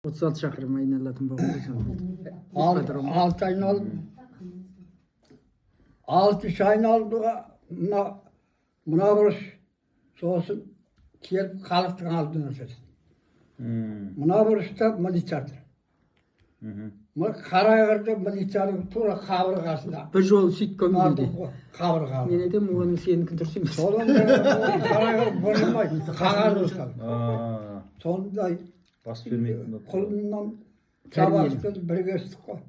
36 шақырым айналатын Altı aynalı. 6 aynalı buna vuruş soğusun gelip kalıptın aldığını söz. Buna vuruşta militardır. Bunu karayırda militarın tuğra kavrıgasında. Bir жол сөйткім келді. Kavrıgasında. Мен айтамын оған сенікі дұрыс емес. Sonunda karayır bölünmez. Kagar uçlar. Sonunda Basıp vermeyip. kulundan çabasını birgeçtik o.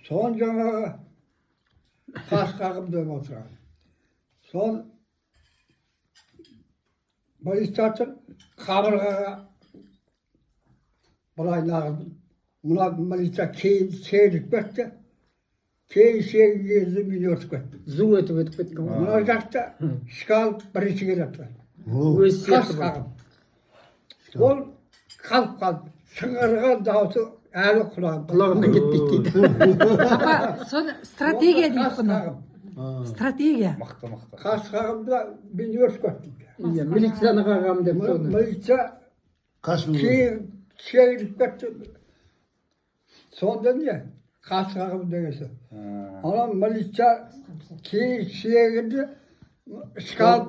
Son жаңағы қас қағым деп отырған. Son полициясын қабырғаға былай нағылдым. Мына полиция кейін сейіліп кетті. Кейін сейілген кезде мен өтіп кеттім. Зу өтіп кеткен ғой. Мына жақта шкал бірінші келеді. Өз Қас сияқты бар. қағым. Ол қалып. Шыңғырған дауысы әлі Құлағымнан кетпейді дейді. Апа, соны стратегия дейді Қас бұны. қағым. Стратегия. Мақта. Қас қағымда мен өтіп кеттім. Иә, милицияны қағам деп соны. Militsiya Kaç кейін сейіліп кетті. Сонда не? Қас қағым дегесі. Ана militsiya кейін сейілді. Шкал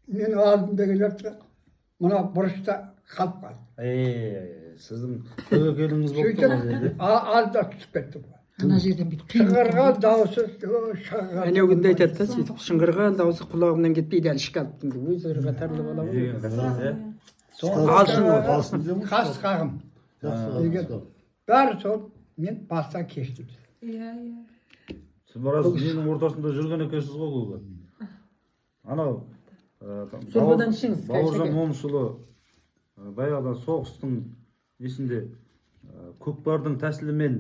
менің алдымда келеді. Мына бұрышта қалып қалды. Сіздің тәуекеліңіз болып Сөйтіп тұрған жерде. алда түсіп кетті. Ана жерден бүйтіп Шыңғырған дауысы Әне күнде айтады да сөйтіп шыңғырған дауысы құлағымнан кетпейді әлі шкалыптың деп өздері қатарлы бала ғой. Alsın diyor mu? Қас қағым деген бәрі сол мен бастан кештім. Иә, иә. Сіз барасыз менің ортасында жүрген екенсіз ғой көбі. Анау Сорпадан ішіңіз, Бауыржан кәшеке. Момышұлы баяғыда соғыстың несінде көкпардың тәсілімен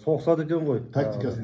соғысады екен ғой. Тактикасы.